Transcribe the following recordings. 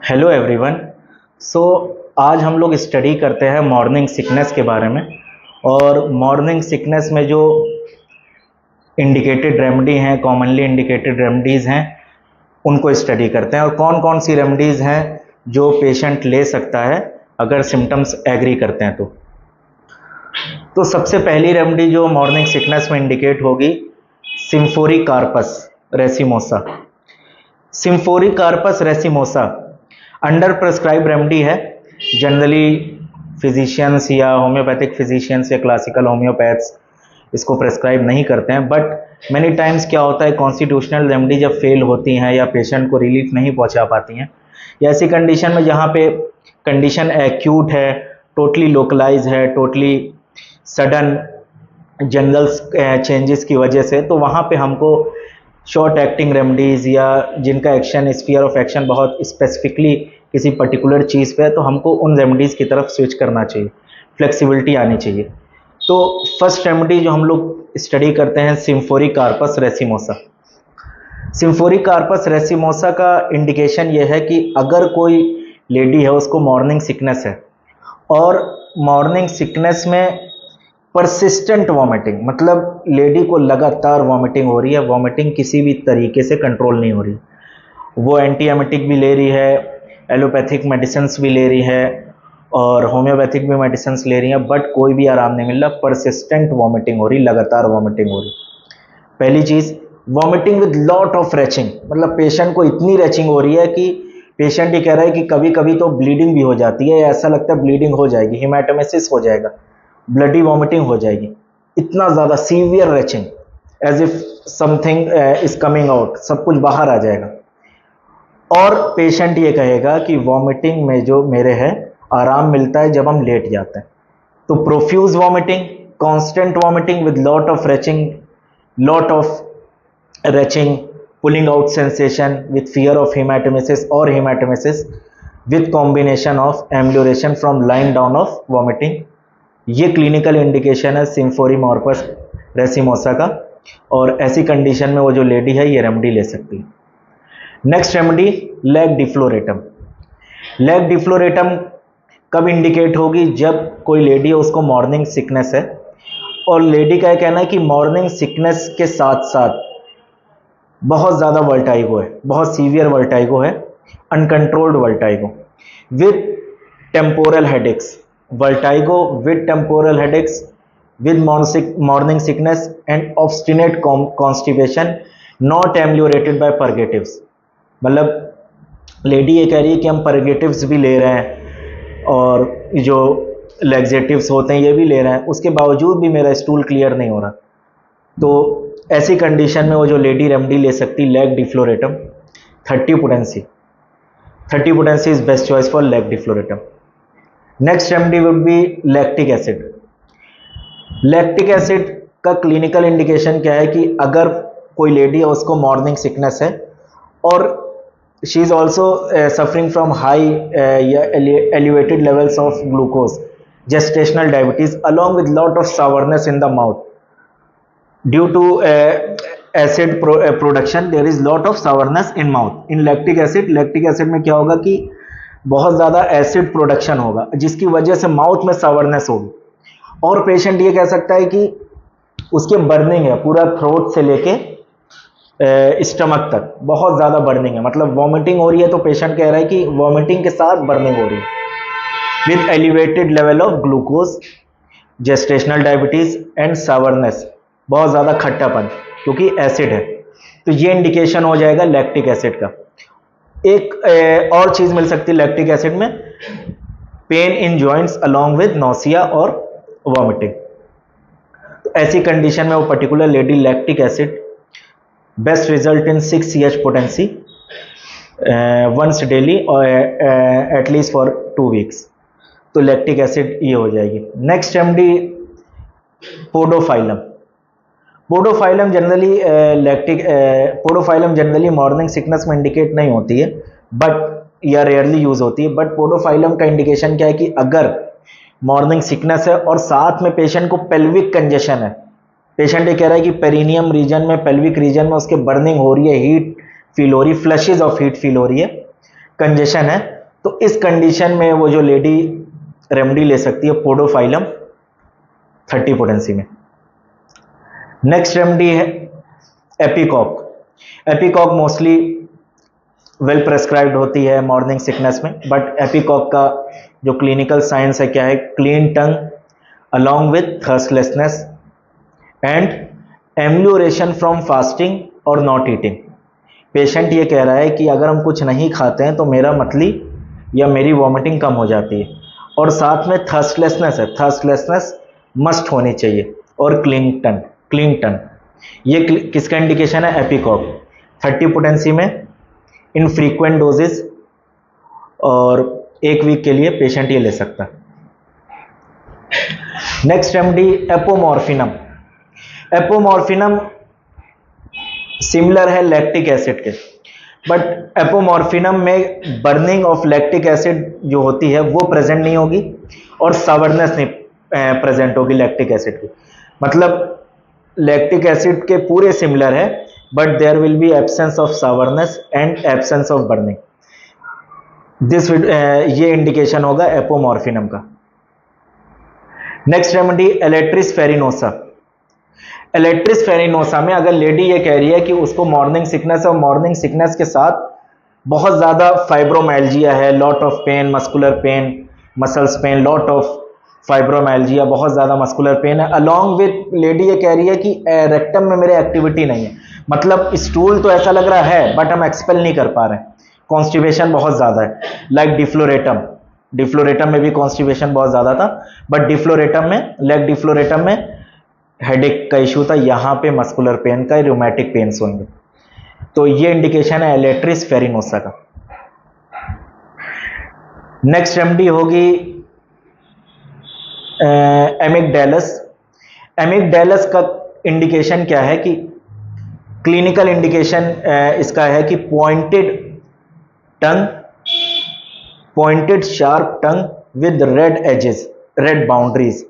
Hello everyone. सो आज हम लोग स्टडी करते हैं मॉर्निंग सिकनेस के बारे में। और मॉर्निंग सिकनेस में जो इंडिकेटेड रेमेडी हैं, कॉमनली इंडिकेटेड रेमेडीज़ हैं, उनको स्टडी करते हैं और कौन कौन सी रेमेडीज़ हैं जो पेशेंट ले सकता है अगर सिम्टम्स एग्री करते हैं तो सबसे पहली रेमेडी जो मॉर्निंग सिकनेस में इंडिकेट होगी, symphoricarpus racemosa. Symphoricarpus racemosa under prescribe remedy है। जनरली फिजिशियंस या होम्योपैथिक फिजिशियंस या क्लासिकल होम्योपैथ्स इसको प्रेस्क्राइब नहीं करते हैं, बट मैनी टाइम्स क्या होता है, कॉन्स्टिट्यूशनल रेमेडी जब फेल होती हैं या पेशेंट को रिलीफ नहीं पहुंचा पाती हैं, या ऐसी कंडीशन में जहाँ पे कंडीशन एक्यूट है, टोटली लोकलाइज है, टोटली सडन जनरल चेंजेस की वजह से, तो वहाँ पे हमको शॉर्ट एक्टिंग रेमेडीज़ या जिनका एक्शन स्फीयर ऑफ एक्शन बहुत स्पेसिफिकली किसी पर्टिकुलर चीज़ पे है, तो हमको उन रेमेडीज़ की तरफ स्विच करना चाहिए, फ्लेक्सिबिलिटी आनी चाहिए। तो फर्स्ट रेमेडी जो हम लोग स्टडी करते हैं, सिम्फोरी corpus racemosa. Symphoricarpus racemosa का इंडिकेशन ये है कि अगर कोई लेडी है, उसको मॉर्निंग सिकनेस है और मॉर्निंग सिकनेस में परसिस्टेंट वॉमिटिंग, मतलब लेडी को लगातार वॉमिटिंग हो रही है, वॉमिटिंग किसी भी तरीके से कंट्रोल नहीं हो रही, वो एंटी एमेटिक भी ले रही है, एलोपैथिक मेडिसिन्स भी ले रही है और होम्योपैथिक भी मेडिसिन्स ले रही है, बट कोई भी आराम नहीं मिल रहा, परसिस्टेंट वॉमिटिंग हो रही, लगातार वॉमिटिंग हो रही। पहली चीज़, vomiting with lot of retching, मतलब पेशेंट को इतनी रैचिंग हो रही है कि पेशेंट ये कह रहा है कि कभी कभी तो ब्लीडिंग भी हो जाती है, ऐसा लगता है ब्लीडिंग हो जाएगी, हेमाटोमेसिस हो जाएगा, ब्लडी वॉमिटिंग हो जाएगी, इतना ज़्यादा severe retching, as if something is coming out, सब कुछ बाहर आ जाएगा। और पेशेंट ये कहेगा कि वॉमिटिंग में जो मेरे है आराम मिलता है जब हम लेट जाते हैं। तो profuse vomiting, constant vomiting with lot of retching, pulling out sensation with fear of haematemesis और haematemesis with combination of amelioration from lying down of vomiting, ये क्लिनिकल इंडिकेशन है सिम्फोरी कार्पस रेसिमोसा का। और ऐसी condition में वो जो lady है ये रेमेडी ले सकती है। Next remedy, lac defloratum. Lac defloratum कब इंडिकेट होगी? जब कोई लेडी है, उसको मॉर्निंग सिकनेस है और लेडी का कहना है कि मॉर्निंग सिकनेस के साथ साथ बहुत ज़्यादा वर्टाइगो है, बहुत सीवियर वर्टाइगो है, uncontrolled vertigo with temporal headaches, vertigo with temporal headaches with morning sickness and obstinate constipation not ameliorated by purgatives. मतलब लेडी ये कह रही है कि हम परगेटिव्स भी ले रहे हैं और जो लैक्सेटिव्स होते हैं ये भी ले रहे हैं, उसके बावजूद भी मेरा स्टूल क्लियर नहीं हो रहा। तो ऐसी कंडीशन में वो जो लेडी रेमेडी ले सकती, lac defloratum, 30 potency. 30 potency is best choice for lac defloratum. Next remedy would be lactic acid. Lactic acid का क्लिनिकल इंडिकेशन क्या है कि अगर कोई लेडी है, उसको मॉर्निंग सिकनेस है और she is also suffering from high या elevated levels of glucose, gestational diabetes along with lot of sourness in the mouth due to acid production, there is lot of sourness in mouth. In lactic acid में क्या होगा कि बहुत ज़्यादा acid production होगा, जिसकी वजह से माउथ में सावरनेस होगी और पेशेंट ये कह सकता है कि उसके बर्निंग है, पूरा थ्रोट से लेके स्टमक तक बहुत ज़्यादा बर्निंग है, मतलब वॉमिटिंग हो रही है तो पेशेंट कह रहा है कि वॉमिटिंग के साथ बर्निंग हो रही है with elevated level of glucose, gestational diabetes and sourness, बहुत ज़्यादा खट्टापन क्योंकि एसिड है। तो ये इंडिकेशन हो जाएगा लैक्टिक एसिड का। एक और चीज़ मिल सकती है लैक्टिक एसिड में, pain in joints along with nausea और वॉमिटिंग। तो ऐसी कंडीशन में वो particular lady lactic acid, best result in 6 CH potency once daily और एटलीस्ट फॉर 2 वीक्स। तो लैक्टिक एसिड ये हो जाएगी। Next remedy, podophyllum. Podophyllum generally morning sickness में इंडिकेट नहीं होती है, बट या रेयरली यूज होती है। बट पोडोफाइलम का इंडिकेशन क्या है कि अगर मॉर्निंग सिकनेस है और साथ में पेशेंट को पेल्विक कंजेशन है, पेशेंट ये कह रहा है कि पेरिनियम रीजन में, पेल्विक रीजन में उसके बर्निंग हो रही है, हीट फील हो रही है, फ्लैशेज ऑफ हीट फील हो रही है, कंजेशन है, तो इस कंडीशन में वो जो लेडी रेमेडी ले सकती है पोडोफाइलम 30 पोटेंसी में। नेक्स्ट रेमेडी है ipecac. Ipecac mostly well prescribed होती है मॉर्निंग सिकनेस में, बट एपिकॉक का जो क्लिनिकल साइंस है क्या है, clean tongue along with thirstlessness and amelioration from fasting और नॉट ईटिंग। पेशेंट ये कह रहा है कि अगर हम कुछ नहीं खाते हैं तो मेरा मतली या मेरी वॉमिटिंग कम हो जाती है, और साथ में थर्स्टलेसनेस है, थर्स्टलेसनेस मस्ट होनी चाहिए, और क्लीन टंग। ये किसका इंडिकेशन है, एपिकॉक 30 पोटेंसी में इन फ्रीक्वेंट डोजेस, और 1 वीक के लिए पेशेंट ये ले सकता है। Next remedy apomorphinum. Apomorphinum similar है लैक्टिक एसिड के, बट एपोमॉर्फिनम में बर्निंग ऑफ लैक्टिक एसिड जो होती है वो प्रेजेंट नहीं होगी, और सावरनेस नहीं प्रेजेंट होगी लैक्टिक एसिड की। मतलब लैक्टिक एसिड के पूरे सिमिलर है, but there will be absence of sourness and absence of burning. ये इंडिकेशन होगा एपोमॉर्फिनम का। Next remedy एलेट्रिस फेरिनोसा। एलेट्रिस फेरिनोसा में अगर लेडी ये कह रही है कि उसको मॉर्निंग सिकनेस और मॉर्निंग सिकनेस के साथ बहुत ज़्यादा फाइब्रोमाइल्जिया है, lot of pain, muscular pain, muscles pain, lot of fibromyalgia, बहुत ज़्यादा मस्कुलर पेन है, अलॉन्ग विथ लेडी ये कह रही है कि रेक्टम में मेरे एक्टिविटी नहीं है, मतलब स्टूल तो ऐसा लग रहा है बट हम एक्सपेल नहीं कर पा रहे हैं, कॉन्स्टिपेशन बहुत ज़्यादा है, लाइक डिफ्लोरेटम में भी कॉन्स्टिपेशन बहुत ज़्यादा था, बट डिफ्लोरेटम में, लेग डिफ्लोरेटम में हेडेक का इशू था, यहाँ पे मस्कुलर पेन का, रूमेटिक पेन्स होंगे। तो ये इंडिकेशन है एलेट्रिस फेरिनोसा का। नेक्स्ट रेमेडी होगी एमिगडालस। एमिगडालस का इंडिकेशन क्या है कि क्लिनिकल इंडिकेशन इसका है कि pointed sharp tongue with red edges, red boundaries.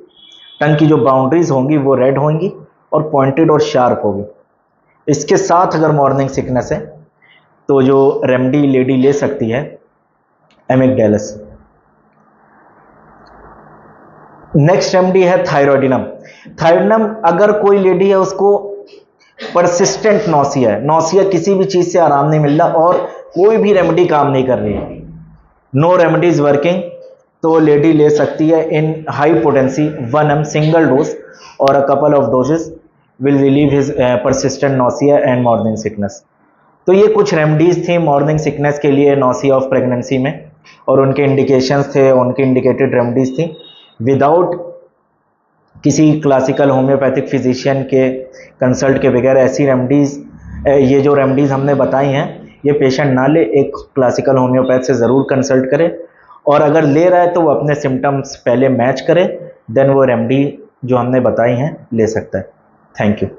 Tongue की जो बाउंड्रीज होंगी वो रेड होंगी और पॉइंटेड और शार्प होगी। इसके साथ अगर मॉर्निंग सिकनेस है तो जो रेमेडी लेडी ले सकती है एमिगडालस। नेक्स्ट रेमेडी है थायरॉयडिनम। थायरॉयडिनम अगर कोई लेडी है उसको परसिस्टेंट नौसिया है, नौसिया किसी भी चीज से आराम नहीं मिल रहा और कोई भी रेमेडी काम नहीं कर रही है, नो रेमेडी इज वर्किंग, तो लेडी ले सकती है in high potency 1 ml single dose और a couple of doses will relieve his persistent nausea and morning sickness. तो ये कुछ रेमेडीज थी मॉर्निंग सिकनेस के लिए नौसिया ऑफ प्रेगनेंसी में, और उनके इंडिकेशंस थे, उनके इंडिकेटेड रेमेडीज थी। विदाउट किसी क्लासिकल होम्योपैथिक फिजिशियन के कंसल्ट के बगैर ऐसी रेमेडीज, ये जो रेमेडीज हमने बताई हैं ये पेशेंट ना ले, एक क्लासिकल होम्योपैथ से ज़रूर कंसल्ट करे, और अगर ले रहा है तो वो अपने सिम्टम्स पहले मैच करे, देन वो रेमेडी जो हमने बताई हैं ले सकता है। Thank you.